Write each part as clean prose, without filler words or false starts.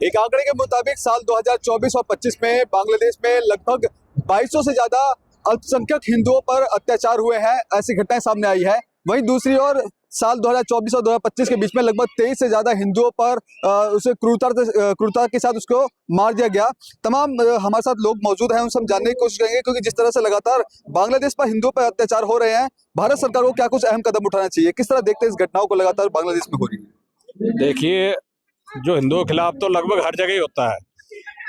एक आंकड़े के मुताबिक साल 2024 और 25 में बांग्लादेश में लगभग 2200 से ज्यादा अल्पसंख्यक हिंदुओं पर अत्याचार हुए हैं, ऐसी घटनाएं सामने आई है। वहीं दूसरी ओर साल 2024 और 2025 के बीच में लगभग 23 से ज्यादा हिंदुओं पर उसे क्रूरता के साथ उसको मार दिया गया। तमाम हमारे साथ लोग मौजूद हैं, उनसे हम जानने की कोशिश करेंगे, क्योंकि जिस तरह से लगातार बांग्लादेश पर हिंदुओं पर अत्याचार हो रहे हैं, भारत सरकार को क्या कुछ अहम कदम उठाना चाहिए, किस तरह देखते हैं इस घटनाओं को लगातार बांग्लादेश में हो रही है। देखिए, जो हिंदुओं के खिलाफ तो लगभग हर जगह ही होता है,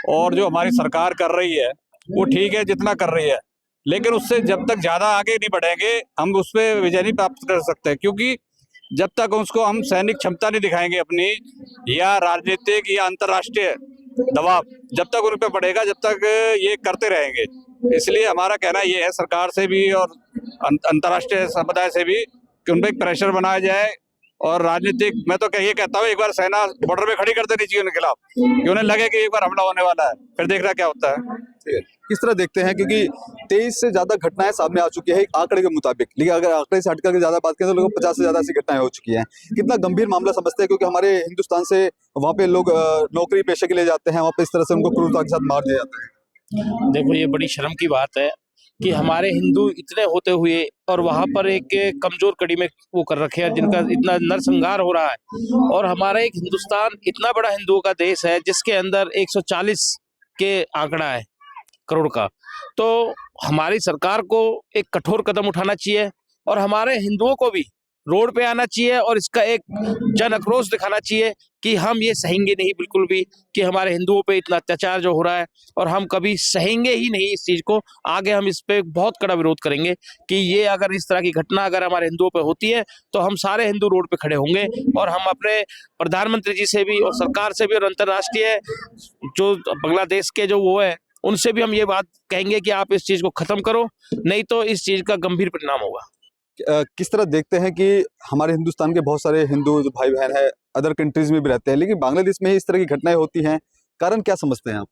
और जो हमारी सरकार कर रही है वो ठीक है जितना कर रही है, लेकिन उससे जब तक ज्यादा आगे नहीं बढ़ेंगे हम उस पर विजय नहीं प्राप्त कर सकते, क्योंकि जब तक उसको हम सैनिक क्षमता नहीं दिखाएंगे अपनी, या राजनीतिक या अंतर्राष्ट्रीय दबाव जब तक उन पर पड़ेगा, जब तक ये करते रहेंगे। इसलिए हमारा कहना ये है सरकार से भी और अंतर्राष्ट्रीय समुदाय से भी कि उन पर एक प्रेशर बनाया जाए, और राजनीतिक, मैं तो ये कहता हूँ एक बार सेना बॉर्डर पे खड़ी कर देनी चाहिए उनके खिलाफ, कि उन्हें लगे कि एक बार हमला होने वाला है, फिर देखना क्या होता है। किस तरह देखते हैं, क्योंकि 23 से ज्यादा घटनाएं सामने आ चुकी है एक आंकड़े के मुताबिक, लेकिन अगर आंकड़े से हटकर ज्यादा बात करें तो लोग 50 से ज्यादा ऐसी घटनाएं हो चुकी हैं। कितना गंभीर मामला समझते हैं, क्योंकि हमारे हिंदुस्तान से वहाँ पे लोग नौकरी पेशे के लिए जाते हैं, वहाँ पे इस तरह से उनको क्रूरता के साथ मार दिया जाता है। देखो, ये बड़ी शर्म की बात है कि हमारे हिंदू इतने होते हुए और वहां पर एक कमजोर कड़ी में वो कर रखे हैं, जिनका इतना नरसंहार हो रहा है। और हमारा एक हिंदुस्तान इतना बड़ा हिंदुओं का देश है, जिसके अंदर 140 के आंकड़ा है करोड़ का। तो हमारी सरकार को एक कठोर कदम उठाना चाहिए, और हमारे हिंदुओं को भी रोड पे आना चाहिए, और इसका एक जन आक्रोश दिखाना चाहिए कि हम ये सहेंगे नहीं बिल्कुल भी, कि हमारे हिंदुओं पे इतना अत्याचार जो हो रहा है, और हम कभी सहेंगे ही नहीं इस चीज को। आगे हम इस पे बहुत कड़ा विरोध करेंगे कि ये अगर इस तरह की घटना अगर हमारे हिंदुओं पे होती है तो हम सारे हिंदू रोड पे खड़े होंगे, और हम अपने प्रधानमंत्री जी से भी और सरकार से भी और अंतर्राष्ट्रीय जो बांग्लादेश के जो वो है उनसे भी हम ये बात कहेंगे कि आप इस चीज को खत्म करो, नहीं तो इस चीज का गंभीर परिणाम होगा। किस तरह देखते हैं कि हमारे हिंदुस्तान के बहुत सारे हिंदू जो भाई बहन है अदर कंट्रीज में भी रहते हैं, लेकिन बांग्लादेश में ही इस तरह की घटनाएं होती हैं, कारण क्या समझते हैं आप?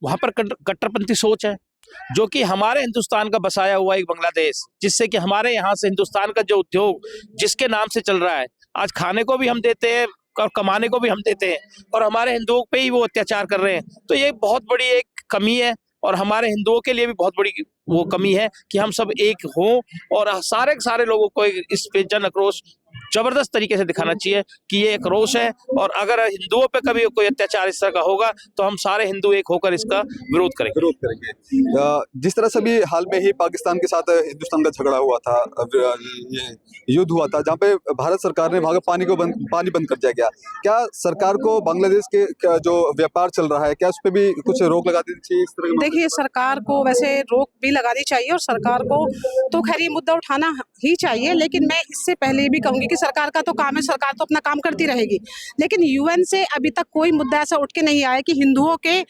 वहां पर कट्टरपंथी सोच है, जो कि हमारे हिंदुस्तान का बसाया हुआ एक बांग्लादेश, जिससे कि हमारे यहाँ से हिंदुस्तान का जो उद्योग जिसके नाम से चल रहा है, आज खाने को भी हम देते हैं और कमाने को भी हम देते हैं, और हमारे हिंदुओं पे ही वो अत्याचार कर रहे हैं। तो ये बहुत बड़ी एक कमी है, और हमारे हिंदुओं के लिए भी बहुत बड़ी वो कमी है कि हम सब एक हों, और सारे लोगों को इस पे जन आक्रोश जबरदस्त तरीके से दिखाना चाहिए कि ये एक रोष है, और अगर हिंदुओं पे कभी कोई अत्याचार इस तरह का होगा तो हम सारे हिंदू एक होकर इसका विरोध करेंगे। जिस तरह से भी हाल में ही पाकिस्तान के साथ हिंदुस्तान का झगड़ा हुआ था, ये युद्ध हुआ था, जहाँ पे भारत सरकार ने वहां का पानी बंद कर दिया गया। क्या सरकार को बांग्लादेश के जो व्यापार चल रहा है, क्या उस पर भी कुछ रोक लगा देनी चाहिए? इस तरह देखिए, सरकार को वैसे रोक भी लगानी चाहिए, और सरकार को तो खैर ये मुद्दा उठाना ही चाहिए, लेकिन मैं इससे पहले भी कहूंगी कि सरकार का तो काम है, सरकार तो अपना काम करती रहेगी, लेकिन यूएन से अभी तक कोई मुद्दा ऐसा उठ के नहीं आया कि हिंदुओं के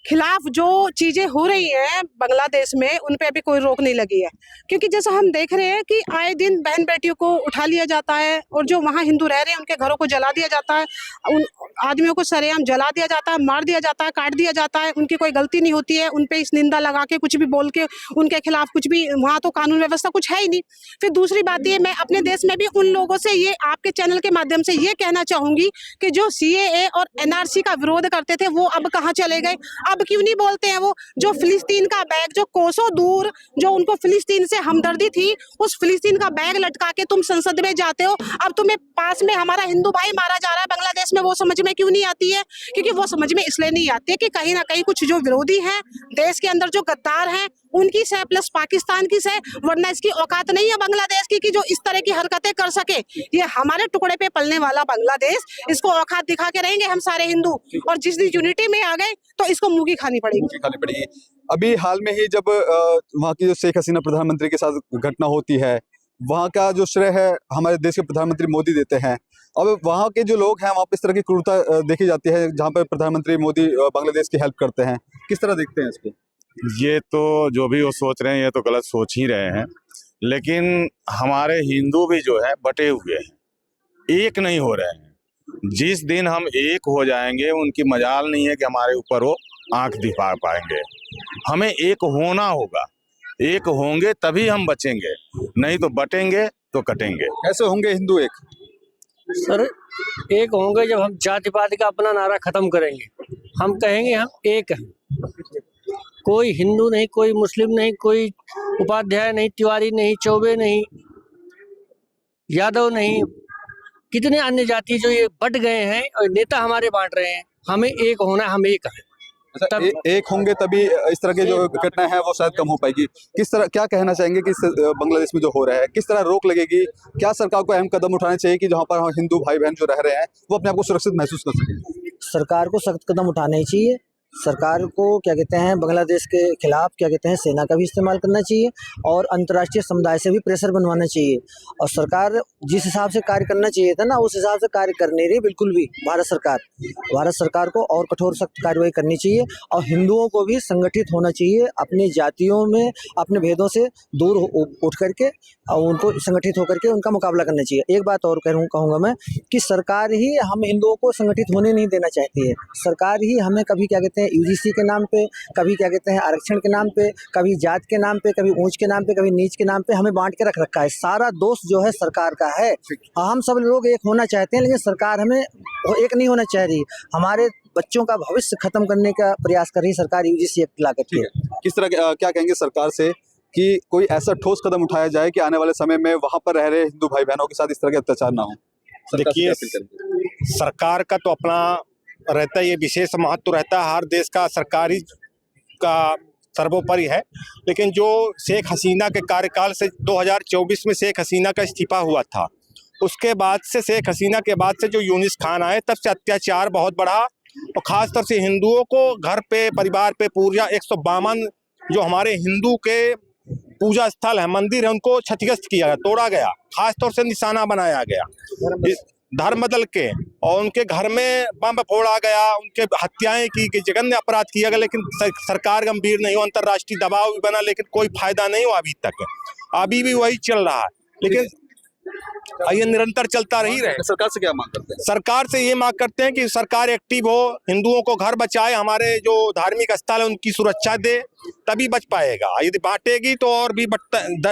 खिलाफ जो चीजें हो रही हैं बांग्लादेश में उन पे अभी कोई रोक नहीं लगी है। क्योंकि जैसा हम देख रहे हैं कि आए दिन बहन बेटियों को उठा लिया जाता है, और जो वहाँ हिंदू रह रहे हैं उनके घरों को जला दिया जाता है, उन आदमियों को सरेआम जला दिया जाता है, मार दिया जाता है, काट दिया जाता है, उनकी कोई गलती नहीं होती है, उन पे इस निंदा लगा के कुछ भी बोल के उनके खिलाफ कुछ भी, वहाँ तो कानून व्यवस्था कुछ है ही नहीं। फिर दूसरी बात ये, मैं अपने देश में भी उन लोगों से ये आपके चैनल के माध्यम से ये कहना चाहूंगी कि जो CAA और NRC का विरोध करते थे वो अब कहाँ चले गए? अब क्यों नहीं बोलते हैं? वो जो फिलिस्तीन का बैग, जो कोसों दूर जो उनको फिलिस्तीन से हमदर्दी थी, उस फिलिस्तीन का बैग लटका के तुम संसद में जाते हो, अब तुम्हें पास में हमारा हिंदू भाई मारा जा रहा है बांग्लादेश में, वो समझ में क्यों नहीं आती है? क्योंकि वो समझ में इसलिए नहीं आती है कि कहीं ना कहीं कुछ जो विरोधी हैं देश के अंदर, जो गद्दार हैं, उनकी से प्लस पाकिस्तान की से, वरना इसकी औकात नहीं है बांग्लादेश की कि जो इस तरह की हरकतें कर सके। ये हमारे टुकड़े पे पलने वाला बांग्लादेश, इसको औकात दिखा के रहेंगे हम सारे हिंदू, और जिस दिन यूनिटी में आ गए तो इसको मुंगी खानी पड़ेगी। अभी हाल में ही जब वहाँ की जो शेख हसीना प्रधानमंत्री के साथ घटना होती है, वहाँ का जो श्रेय है हमारे देश के प्रधानमंत्री मोदी देते हैं। अब वहाँ के जो लोग हैं वहाँ पे इस तरह की क्रूरता देखी जाती है, जहाँ पे प्रधानमंत्री मोदी बांग्लादेश की हेल्प करते हैं, किस तरह देखते हैं इसको? ये तो जो भी वो सोच रहे हैं ये तो गलत सोच ही रहे हैं, लेकिन हमारे हिंदू भी जो है बटे हुए हैं, एक नहीं हो रहे हैं। जिस दिन हम एक हो जाएंगे, उनकी मजाल नहीं है कि हमारे ऊपर वो आंख दिखा पाएंगे। हमें एक होना होगा, एक होंगे तभी हम बचेंगे, नहीं तो बटेंगे तो कटेंगे। कैसे होंगे हिंदू एक? सर एक होंगे जब हम जाति पाति का अपना नारा खत्म करेंगे। हम कहेंगे हम एक हैं, कोई हिंदू नहीं, कोई मुस्लिम नहीं, कोई उपाध्याय नहीं, तिवारी नहीं, चौबे नहीं, यादव नहीं, कितने अन्य जाति जो ये बट गए हैं और नेता हमारे बांट रहे हैं। हमें एक होना, हम एक हैं। अच्छा, एक होंगे तभी इस तरह की जो घटनाएं हैं वो शायद कम हो पाएगी। किस तरह, क्या कहना चाहेंगे कि बांग्लादेश में जो हो रहा है किस तरह रोक लगेगी? क्या सरकार को अहम कदम उठाने चाहिए कि जहाँ पर हिंदू भाई बहन जो रह रहे हैं वो अपने आप को सुरक्षित महसूस कर सकें? सरकार को सख्त कदम उठाने चाहिए। सरकार को क्या कहते हैं बांग्लादेश के खिलाफ क्या कहते हैं सेना का भी इस्तेमाल करना चाहिए और अंतर्राष्ट्रीय समुदाय से भी प्रेशर बनवाना चाहिए। और सरकार जिस हिसाब से कार्य करना चाहिए था ना उस हिसाब से कार्य कर नहीं रही बिल्कुल भी। भारत सरकार को और कठोर सख्त कार्रवाई करनी चाहिए और हिंदुओं को भी संगठित होना चाहिए, अपनी जातियों में अपने भेदों से दूर उठ करके और उनको संगठित होकर के उनका मुकाबला करना चाहिए। एक बात और कहूँगा मैं कि सरकार ही हम हिंदुओं को संगठित होने नहीं देना चाहती है। सरकार ही हमें कभी क्या कहते हैं यूजीसी के नाम पे, कभी क्या कहते हैं आरक्षण के नाम पे, कभी जात के नाम पे, कभी ऊंच के नाम पे, कभी नीच के नाम पे हमें बांट के रख रखा है। सारा दोष जो है सरकार का है। हम सब लोग एक होना चाहते हैं लेकिन सरकार हमें एक नहीं होना चाह रही। हमारे बच्चों का भविष्य खत्म करने का प्रयास कर रही सरकार यूजीसी एक्ट ला करके। किस तरह क्या कहेंगे सरकार से कि कोई ऐसा ठोस कदम उठाया जाए कि आने वाले समय में वहां पर रह रहे हिंदू भाई बहनों के साथ इस तरह के अत्याचार ना हो? देखिए, सरकार का तो अपना रहता है, ये विशेष महत्व रहता है हर देश का, सरकारी का सर्वोपरि है। लेकिन जो शेख हसीना के कार्यकाल से 2024 में शेख हसीना का इस्तीफा हुआ था, उसके बाद से शेख हसीना के बाद से जो यूनिस खान आए तब से अत्याचार बहुत बढ़ा और खासतौर से हिंदुओं को घर पे परिवार पे पूजा 152 जो हमारे हिंदू के पूजा स्थल है, मंदिर है, उनको क्षतिग्रस्त किया गया, तोड़ा गया, खासतौर से निशाना बनाया गया इस धर्म बदल के, और उनके घर में बम फोड़ा गया, उनके हत्याएं की गई, जघन्य अपराध किया गया। लेकिन सरकार गंभीर नहीं हो, अंतर्राष्ट्रीय दबाव भी बना लेकिन कोई फायदा नहीं हुआ अभी तक। अभी भी वही चल रहा है, लेकिन ये निरंतर चलता रही रहे। सरकार से क्या मांग करते हैं? सरकार से ये मांग करते हैं कि सरकार एक्टिव हो, हिंदुओं को घर बचाए, हमारे जो धार्मिक स्थल है उनकी सुरक्षा दे, तभी बच पाएगा। यदि बांटेगी तो और भी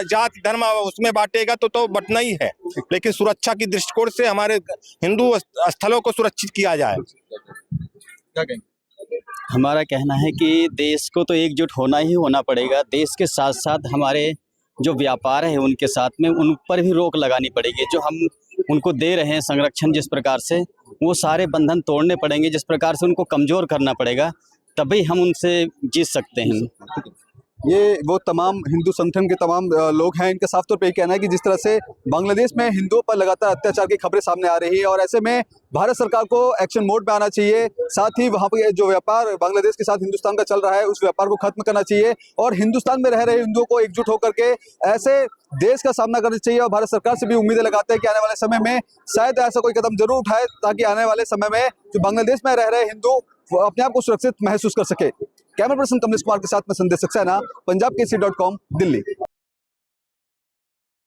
जात धर्म उसमें बांटेगा तो बटना ही है। लेकिन सुरक्षा की दृष्टिकोण से हमारे हिंदू स्थलों को सुरक्षित किया जाए। क्या कहेंगे? हमारा कहना है कि देश को तो एकजुट होना ही होना पड़ेगा। देश के साथ साथ हमारे जो व्यापार है उनके साथ में उन पर भी रोक लगानी पड़ेगी। जो हम उनको दे रहे हैं संरक्षण, जिस प्रकार से वो सारे बंधन तोड़ने पड़ेंगे, जिस प्रकार से उनको कमज़ोर करना पड़ेगा, तभी हम उनसे जीत सकते हैं। ये वो तमाम हिंदू संगठन के तमाम लोग हैं, इनका साफ तौर पे कहना है कि जिस तरह से बांग्लादेश में हिंदुओं पर लगातार अत्याचार की खबरें सामने आ रही है और ऐसे में भारत सरकार को एक्शन मोड में आना चाहिए। साथ ही वहाँ पर जो व्यापार बांग्लादेश के साथ हिंदुस्तान का चल रहा है उस व्यापार को खत्म करना चाहिए और हिंदुस्तान में रह रहे हिंदुओं को एकजुट होकर के ऐसे देश का सामना करना चाहिए। और भारत सरकार से भी उम्मीदें लगाते हैं कि आने वाले समय में शायद ऐसा कोई कदम जरूर उठाए ताकि आने वाले समय में जो बांग्लादेश में रह रहे हिंदू वो अपने आप को सुरक्षित महसूस कर सके। कैमरा पर्सन कमलेश कुमार के साथ में संदेश सक्सेना, पंजाब केसरी.com, दिल्ली।